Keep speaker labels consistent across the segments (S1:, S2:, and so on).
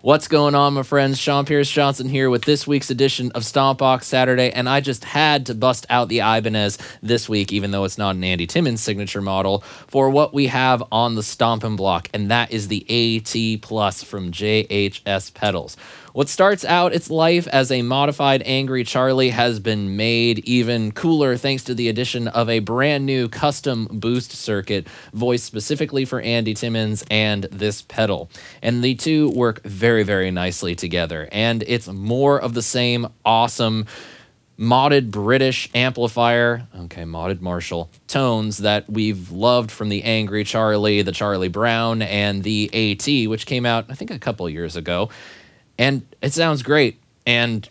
S1: What's going on, my friends? SeanPierceJohnson here with this week's edition of Stompbox Saturday, and I just had to bust out the Ibanez this week, even though it's not an Andy Timmons signature model, for what we have on the Stompin block, and that is the AT Plus from JHS Pedals. What starts out its life as a modified Angry Charlie has been made even cooler thanks to the addition of a brand new custom boost circuit voiced specifically for Andy Timmons and this pedal. And the two work very, very nicely together. And it's more of the same awesome modded British amplifier, okay, modded Marshall, tones that we've loved from the Angry Charlie, the Charlie Brown, and the AT, which came out, I think, a couple years ago. And it sounds great, and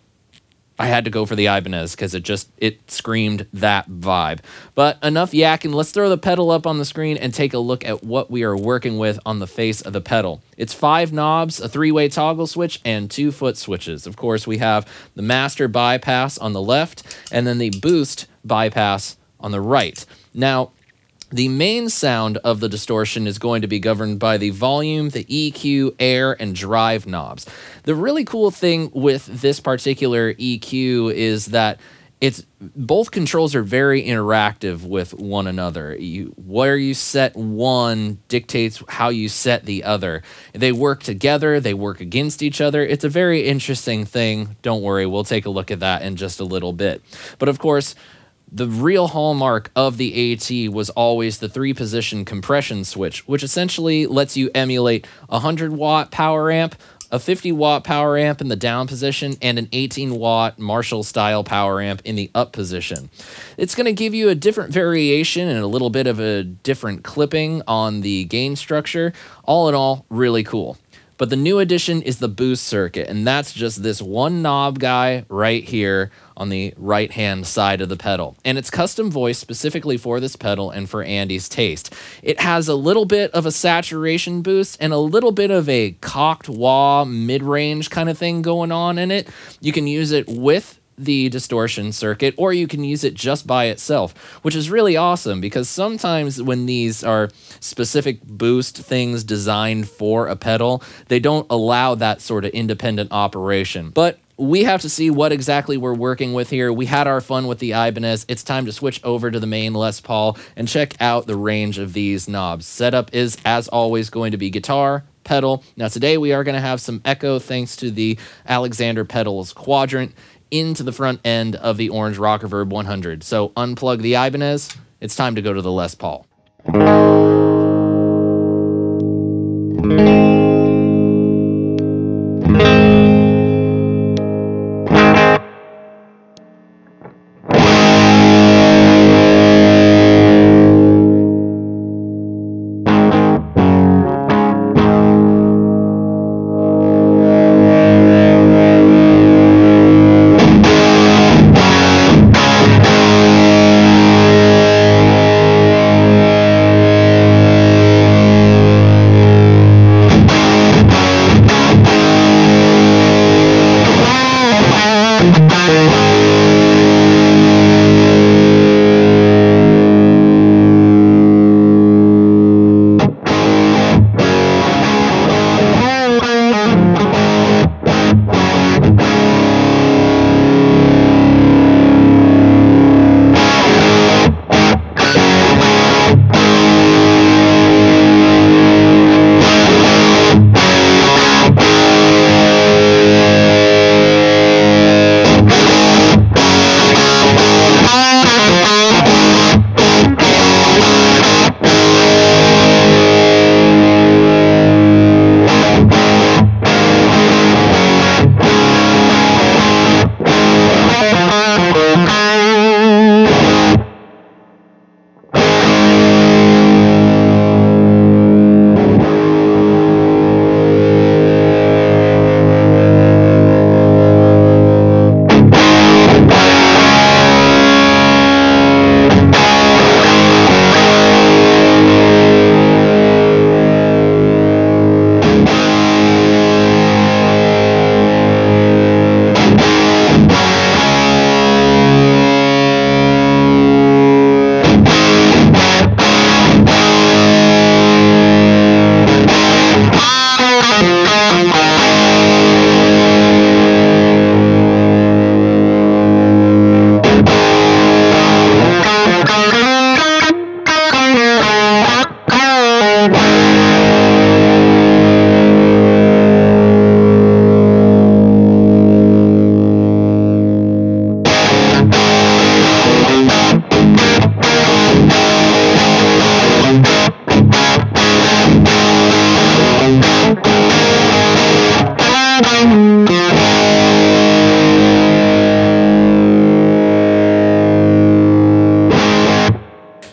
S1: I had to go for the Ibanez because it screamed that vibe. But enough yakking, let's throw the pedal up on the screen and take a look at what we are working with on the face of the pedal. It's 5 knobs, a 3-way toggle switch, and 2-foot switches. Of course, we have the master bypass on the left, and then the boost bypass on the right. Now, the main sound of the distortion is going to be governed by the volume, the EQ, air, and drive knobs. The really cool thing with this particular EQ is that both controls are very interactive with one another. Where you set one dictates how you set the other. They work together, they work against each other. It's a very interesting thing. Don't worry, we'll take a look at that in just a little bit. But of course, the real hallmark of the AT was always the 3-position compression switch, which essentially lets you emulate a 100-watt power amp, a 50-watt power amp in the down position, and an 18-watt Marshall-style power amp in the up position. It's going to give you a different variation and a little bit of a different clipping on the gain structure. All in all, really cool. But the new addition is the boost circuit, and that's just this one knob guy right here on the right-hand side of the pedal. And it's custom voiced specifically for this pedal and for Andy's taste. It has a little bit of a saturation boost and a little bit of a cocked wah mid-range kind of thing going on in it. You can use it with the distortion circuit, or you can use it just by itself, which is really awesome because sometimes when these are specific boost things designed for a pedal, they don't allow that sort of independent operation. But we have to see what exactly we're working with here. We had our fun with the Ibanez. It's time to switch over to the main Les Paul and check out the range of these knobs. Setup is, as always, going to be guitar, pedal. Now today we are going to have some echo thanks to the Alexander Pedals quadrant into the front end of the Orange Rock Reverb 100. So unplug the Ibanez. It's time to go to the Les Paul.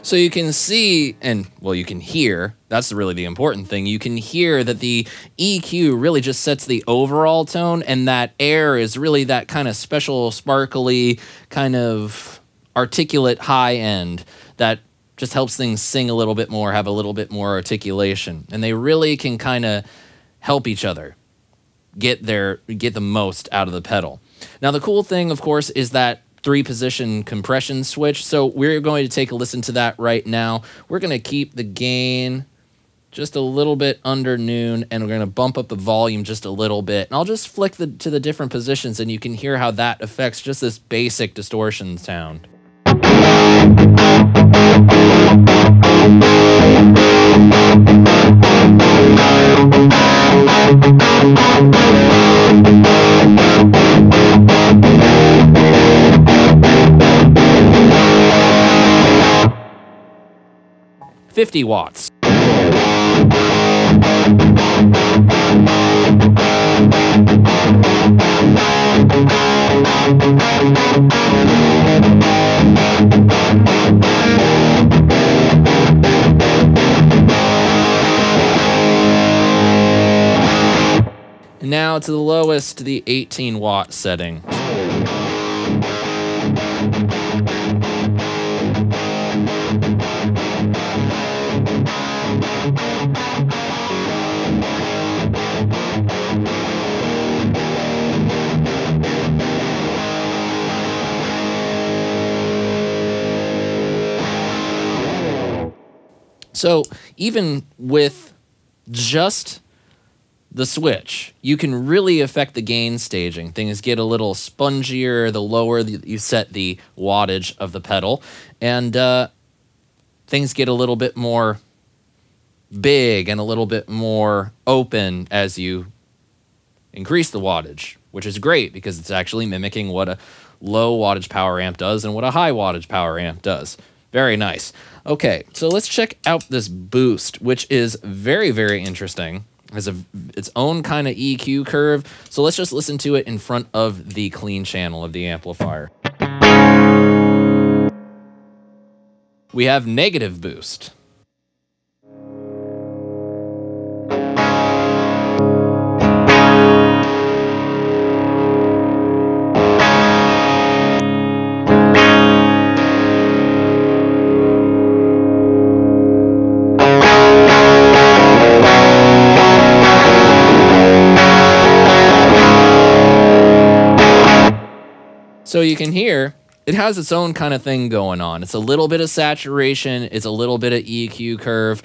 S1: So you can see, and well, you can hear, that's really the important thing. You can hear that the EQ really just sets the overall tone, and that air is really that kind of special, sparkly, kind of articulate high end that just helps things sing a little bit more, have a little bit more articulation. And they really can kind of help each other get the most out of the pedal. Now, the cool thing, of course, is that 3-position compression switch. So we're going to take a listen to that right now. We're going to keep the gain just a little bit under noon, and we're going to bump up the volume just a little bit. And I'll just flick to the different positions, and you can hear how that affects just this basic distortion sound. $50 watts. And now to the lowest, the 18-watt setting. So even with just the switch, you can really affect the gain staging. Things get a little spongier the lower you set the wattage of the pedal, and things get a little bit more big and a little bit more open as you increase the wattage, which is great because it's actually mimicking what a low wattage power amp does and what a high wattage power amp does. Very nice. Okay, so let's check out this boost, which is very, very interesting. It has its own kind of EQ curve. So let's just listen to it in front of the clean channel of the amplifier. We have negative boost. So you can hear it has its own kind of thing going on. It's a little bit of saturation, it's a little bit of EQ curve,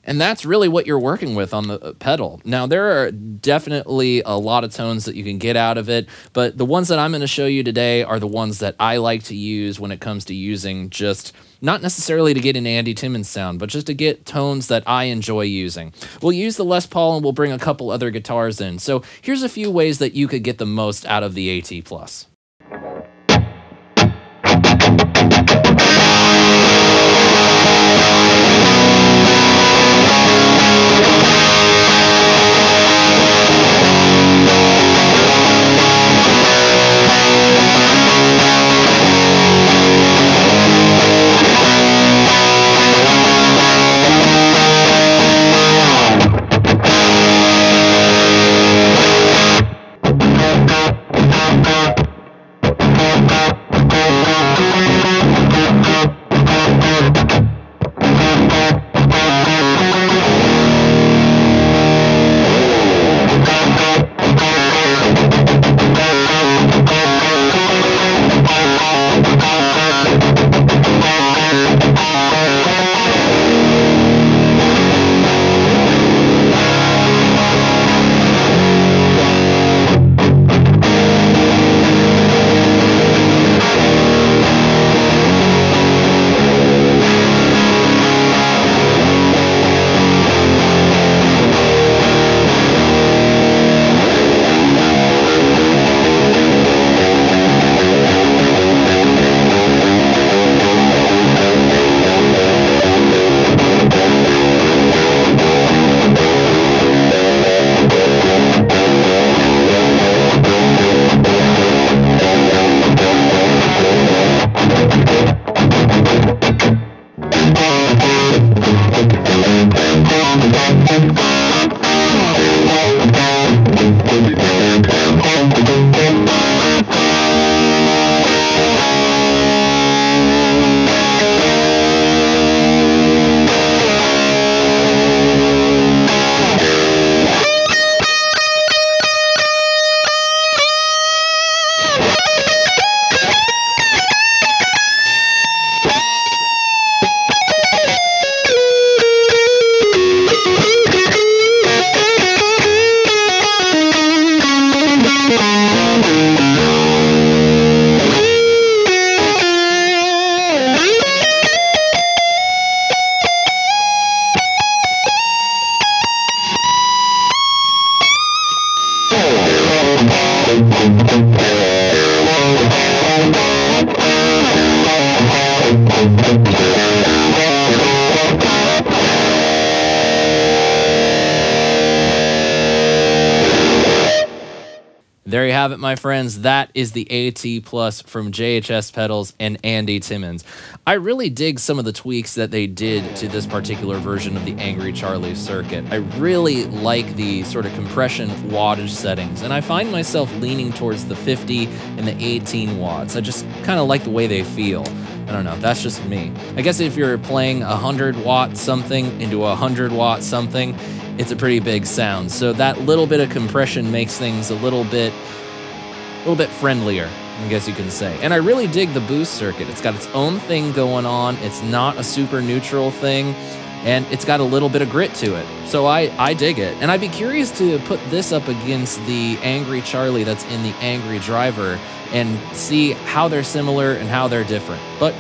S1: and that's really what you're working with on the pedal. Now, there are definitely a lot of tones that you can get out of it, but the ones that I'm going to show you today are the ones that I like to use when it comes to using just not necessarily to get an Andy Timmons sound, but just to get tones that I enjoy using. We'll use the Les Paul and we'll bring a couple other guitars in. So here's a few ways that you could get the most out of the AT Plus. There you have it, my friends. That is the AT Plus from JHS Pedals and Andy Timmons. I really dig some of the tweaks that they did to this particular version of the Angry Charlie circuit. I really like the sort of compression wattage settings, and I find myself leaning towards the 50 and the 18 watts. I just kind of like the way they feel. I don't know, that's just me. I guess if you're playing 100 watt something into 100 watt something, it's a pretty big sound. So that little bit of compression makes things a little bit friendlier, I guess you can say. And I really dig the boost circuit. It's got its own thing going on. It's not a super neutral thing, and it's got a little bit of grit to it. So I dig it. And I'd be curious to put this up against the Angry Charlie that's in the Angry Driver and see how they're similar and how they're different. But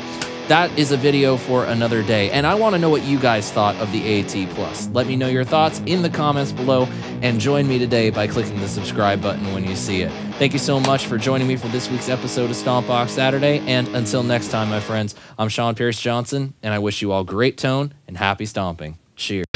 S1: that is a video for another day, and I want to know what you guys thought of the AT Plus. Let me know your thoughts in the comments below, and join me today by clicking the subscribe button when you see it. Thank you so much for joining me for this week's episode of Stompbox Saturday, and until next time, my friends, I'm SeanPierceJohnson, and I wish you all great tone and happy stomping. Cheers.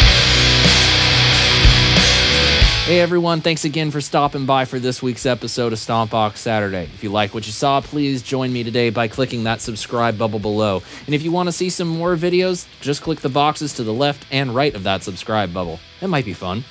S1: Hey everyone, thanks again for stopping by for this week's episode of Stompbox Saturday. If you like what you saw, please join me today by clicking that subscribe bubble below. And if you want to see some more videos, just click the boxes to the left and right of that subscribe bubble. It might be fun.